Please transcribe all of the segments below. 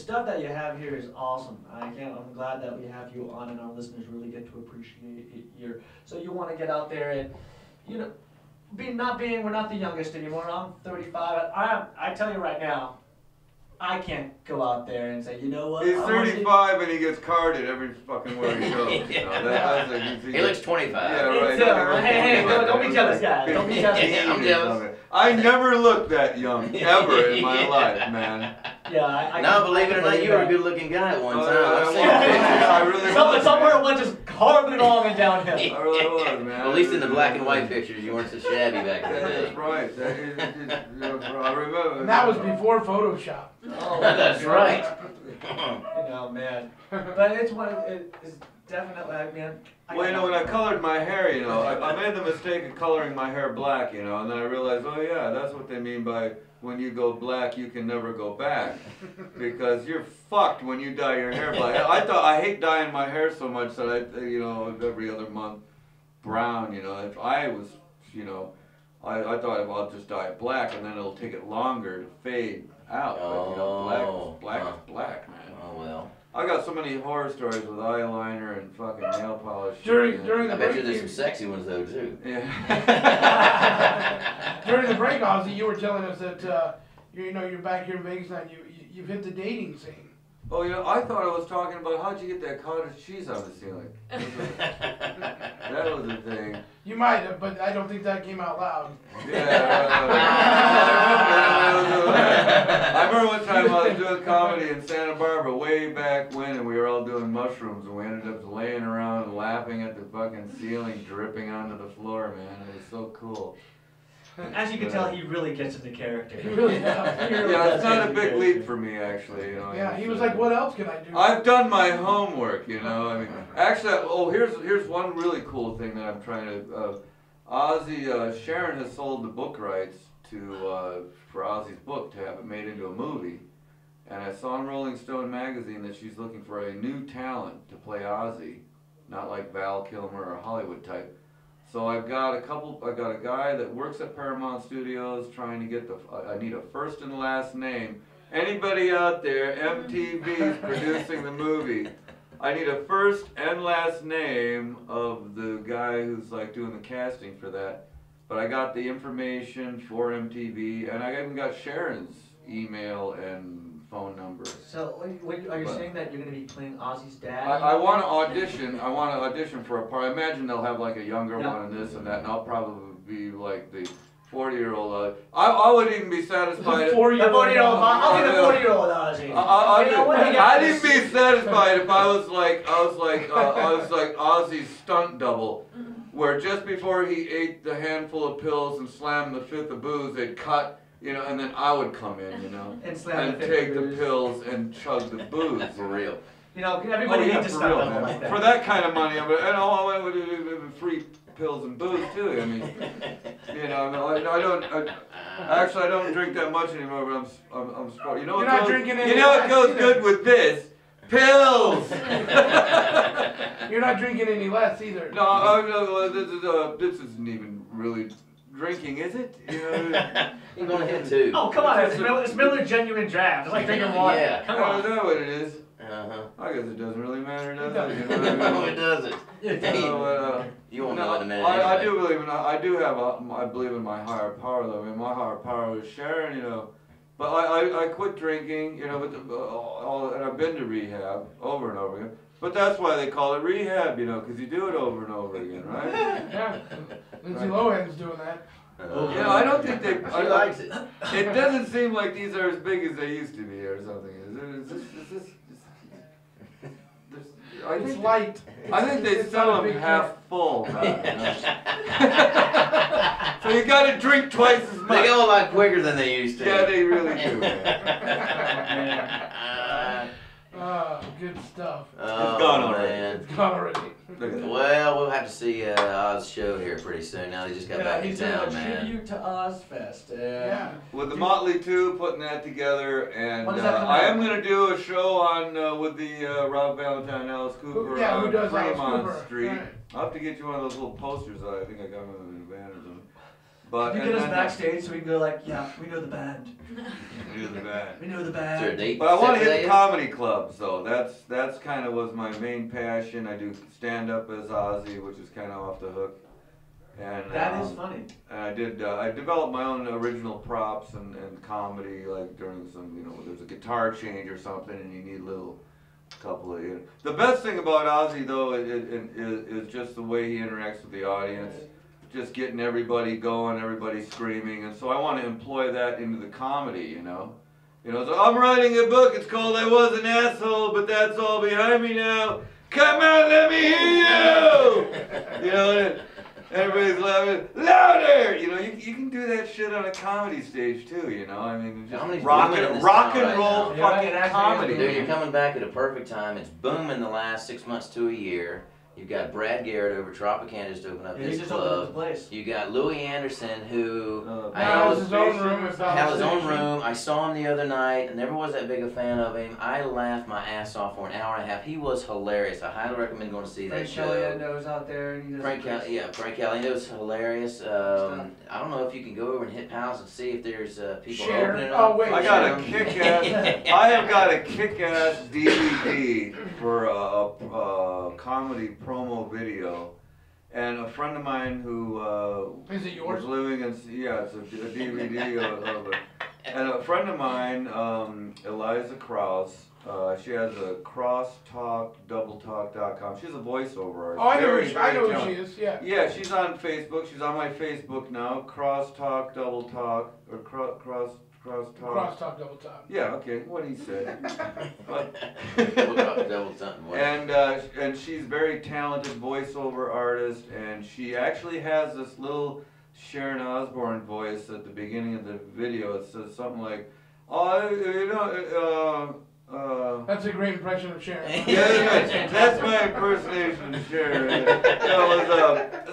stuff that you have here is awesome. I'm glad that we have you on, and our listeners really get to appreciate your. So you want to get out there and, you know, we're not the youngest anymore. I'm 35. I tell you right now, I can't go out there and say, you know what? He's 35 and he gets carded every fucking where he goes. You know, he looks 25. Yeah, right. Hey, don't be jealous, guys. Don't be jealous. I'm jealous. I never looked that young, ever in my life, man. Yeah, no, believe it or not, you were a good-looking guy at one time. I really was. Somewhere it went just horribly wrong and downhill. I really was, man. At least in the black and white pictures, you weren't so shabby back in the day. That's right. I remember. And that was before Photoshop. Oh, that's right. You know, man. But it's definitely, I mean. Well, you know, when I colored my hair, you know, I made the mistake of coloring my hair black, you know, and then I realized, oh yeah, that's what they mean by when you go black, you can never go back, because you're fucked when you dye your hair black. I hate dyeing my hair so much that I, you know, every other month brown, you know. If I was, you know, I thought, well, I'll just dye it black, and then it'll take it longer to fade out. But, you know, black is black, man. Oh well. I got so many horror stories with eyeliner and fucking nail polish. During the I bet break, you there's some sexy ones though too. Yeah. During the break, Ozzy, you were telling us that you're back here in Vegas now. You've hit the dating scene. Oh, you know, I thought I was talking about how'd you get that cottage cheese on the ceiling. That was a thing. You might have, but I don't think that came out loud. Yeah. I remember one time I was doing comedy in Santa Barbara way back when, and we were all doing mushrooms, and we ended up laying around and laughing at the fucking ceiling dripping onto the floor, man. It was so cool. As you can tell, he really gets into character. He really does. Yeah, it's not a big leap for me, actually. You know. Yeah, he was like, "What else can I do?" I've done my homework, you know. I mean, actually, here's one really cool thing that I'm trying to. Ozzy, Sharon has sold the book rights for Ozzy's book to have it made into a movie, and I saw in Rolling Stone magazine that she's looking for a new talent to play Ozzy, not like Val Kilmer or Hollywood type. So I've got a guy that works at Paramount Studios trying to get I need a first and last name. Anybody out there, MTV's producing the movie. I need a first and last name of the guy who's like doing the casting for that. But I got the information for MTV, and I even got Sharon's email and phone number. So, are you saying that you're going to be playing Ozzy's dad? I want to audition. I want to audition for a part. I imagine they'll have like a younger one and this and that, and I'll probably be like the 40-year-old. I wouldn't even be satisfied. 40-year-old. I'll be the 40-year-old Ozzy. I'd even be satisfied if I was like Ozzy's stunt double, where just before he ate the handful of pills and slammed the fifth of booze, they'd cut. You know, and then I would come in, you know, and take the pills and chug the booze. For real. You know, everybody needs to start double like that. For that kind of money, I would do free pills and booze too. I mean, you know, I don't drink that much anymore, but I'm smart. You know what goes good with this? Pills. You're not drinking any less either. No, this isn't even really drinking, is it? You know, you're gonna hit two. Oh, come on! It's Miller Genuine Draft. It's like drinking water. Yeah. Come on. Is that what it is? Uh-huh. I guess it doesn't really matter, does it? No, it doesn't. You won't know in a minute. I do believe in. I believe in my higher power, though. I mean, my higher power is Sharon, you know. But I quit drinking, you know. And I've been to rehab over and over again. But that's why they call it rehab, you know, because you do it over and over again, right? Yeah. Lindsay Lohan's doing that. Yeah, I don't think they. She likes it. It doesn't seem like these are as big as they used to be, or something. It's light. I think they sell them half full. So you got to drink twice as much. They go a lot quicker than they used to. Yeah, they really do. Good stuff. Oh, it's gone already. Man. It's gone already. Well, we'll have to see Oz's show here pretty soon. Now he just got back in town, man. He's doing a tribute to Ozfest. Yeah. With the Motley 2 putting that together, and I am going to do a show on with the Rob Valentine, Alice Cooper who does Fremont Alice Cooper. Street. Right. I'll have to get you one of those little posters. I think I got them in a van or something. But You get us backstage so we can go like, yeah, we know the band. We know the band. We know the Is there a band. date? But I want to set hit the today? comedy clubs though. That's kind of was my main passion. I do stand up as Ozzy, which is kind of off the hook. And That is funny. And I developed my own original props and comedy, like during some, there's a guitar change or something and you need a little couple of, The best thing about Ozzy though is just the way he interacts with the audience. Just getting everybody going, everybody screaming, and so I want to employ that into the comedy, So I'm writing a book, it's called I Was an Asshole, but that's all behind me now. Come on, let me hear you! And everybody's laughing, louder! You can do that shit on a comedy stage too, I mean, just Comedy's rock booming in and this rock town and right roll now. fucking Yeah, comedy. Dude, you're coming back at a perfect time. It's booming the last 6 months to a year. You've got Brad Garrett over Tropicana just opened up Yeah, he his just opened up the club. place. You got Louis Anderson who I Now always has his own room. At have his own Station. room. I saw him the other night. I never was that big a fan of him. I laughed my ass off for an hour and a half. He was hilarious. I highly recommend going to see that Frank show. Caliendo's out there and he does Frank Caliendo was hilarious. I don't know if you can go over and hit pals and see if there's people Share. opening Oh, up. wait. I got a kick-ass. I have got a kick-ass DVD for a comedy promo video, and a friend of mine who Is it yours? was living in it's a DVD of it, and a friend of mine, Eliza Krause. She has a crosstalkdoubletalk.com. She's a voiceover artist. Oh, I know Very, who very she talented. is. Yeah. Yeah, she's on Facebook. She's on my Facebook now. Crosstalk Double Talk or Crosstalk. Crosstalk double talk. Yeah, okay, what he said. Double something. And she's very talented voiceover artist, and she actually has this little Sharon Osbourne voice at the beginning of the video. It says something like, That's a great impression of Sharon. yeah, that's my impersonation of Sharon. It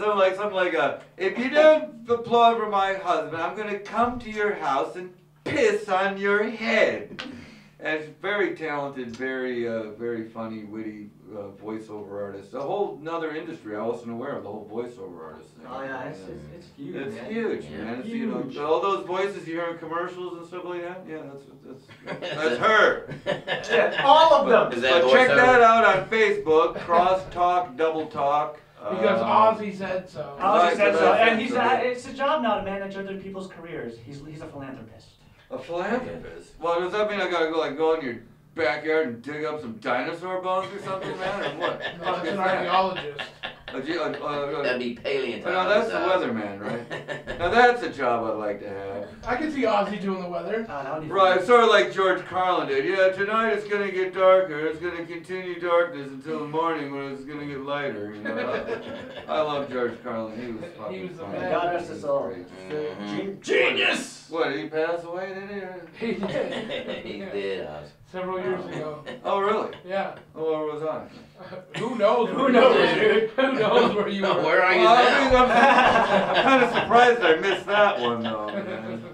was something like, if you don't applaud for my husband, I'm going to come to your house and piss on your head. And she's very talented, very funny, witty voiceover artist. A whole another industry I wasn't aware of, the whole voiceover artist thing. Oh yeah, it's huge. It's man. huge, Yeah. man. It's, Huge. all those voices you hear in commercials and stuff like that. Yeah, that's her. Yeah, all of them. Is that So check voiceover? that out on Facebook. Crosstalk Double Talk. Because Ozzy said so. Ozzy said so, Right, and he's right. it's his job now to manage other people's careers. He's a philanthropist. A philanthropist. Well, does that mean I gotta go in your backyard and dig up some dinosaur bones or something, man, or what? No, that's an archaeologist. That'd be paleontologist. No, that's the weatherman, right? Now that's a job I'd like to have. I can see Ozzy doing the weather. Right, sort of like George Carlin did. Yeah, tonight it's gonna get darker. It's gonna continue darkness until the morning when it's gonna get lighter. I love George Carlin. He was fucking He was the funny. man. God rest his soul. Mhm. Genius. What, did he pass away, did he? He did. He Yeah. did, Oz. Several years ago. Oh, really? Yeah. Oh, where was I? Who knows? Who knows, dude? Who knows where you were? Where are you Well, now? I'm kind of surprised I missed that one, though, man.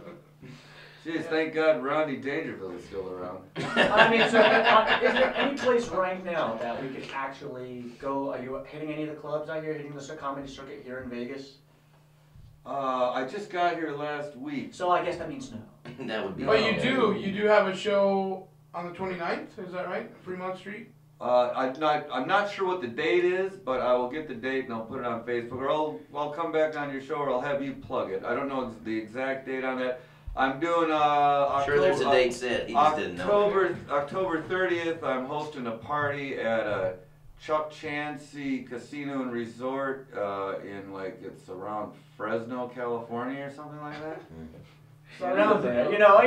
Jeez, thank God Rodney Dangerfield is still around. I mean, so is there any place right now that we could actually go? Are you hitting any of the clubs out here? Hitting the comedy circuit here in Vegas? I just got here last week. So I guess that means no. That would be. But you do have a show on the 29th, is that right? Fremont Street? I'm not sure what the date is, but I will get the date and I'll put it on Facebook, or I'll come back on your show, or I'll have you plug it. I don't know the exact date on that. I'm doing Sure, there's a date set. He just didn't know. October 30th. I'm hosting a party at Chuck Chansey Casino and Resort in it's around Fresno, California, or something like that. So around there, you know.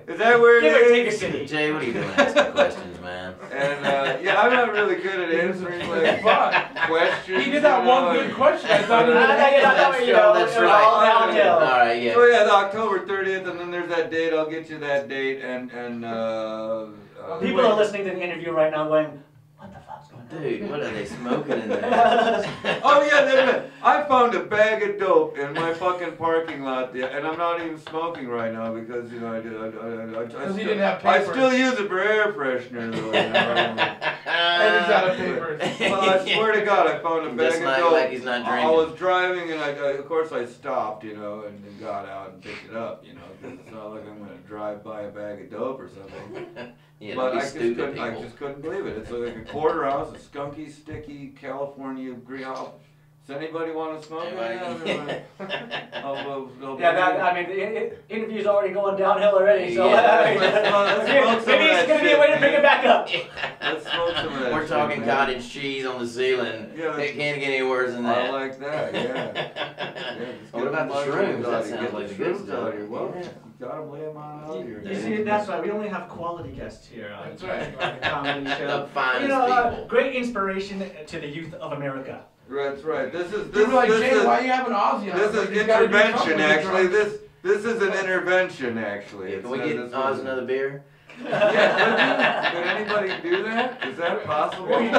Is that where Give it or take a is? city. Jay, what are you doing asking questions, man? And yeah, I'm not really good at answering questions. He did that one good question. I thought he That's All right. downhill. All right, yeah. So yeah, the October 30th, and then there's that date. I'll get you that date, and People are listening to the interview right now going, what the fuck's going on? Dude, what are they smoking in there? Oh yeah, I found a bag of dope in my fucking parking lot, and I'm not even smoking right now because Because he didn't have I papers. still use it for air freshener though. And it's out of paper. Well, I swear to God, I found a bag Just of like, dope. like he's not I drinking. was driving and of course I stopped, you know, and got out and picked it up, you know, 'cause it's not like I'm gonna drive by a bag of dope or something. Yeah, But don't be I just stupid, couldn't, I people. just couldn't believe it. It's like a quarter ounce of skunky, sticky California green. Does anybody want to smoke? Anybody? Yeah, that, I mean, the interview's already going downhill already, so Yeah. Let's smoke some maybe of it's that gonna be a shit, way to bring it back up. Let's smoke some of that We're shit, talking man. cottage cheese on the ceiling. Yeah, It can't get any worse than I that. like that, yeah. Just What get about the mushrooms shrooms? out That here, sounds get like the the good shrooms stuff. out here. Well, Yeah. you gotta lay them out here. You see, that's right, we only have quality guests here on That's right. the comedy The show. finest You know, people. great inspiration to the youth of America. That's right. This is People are like, Jay, this why you having Ozzy on? is Like, he's gotta do intervention something actually. with This is an intervention actually. Can we It's get not- this Oz was- another beer? Yeah, could anybody do that? Is that possible? drugs.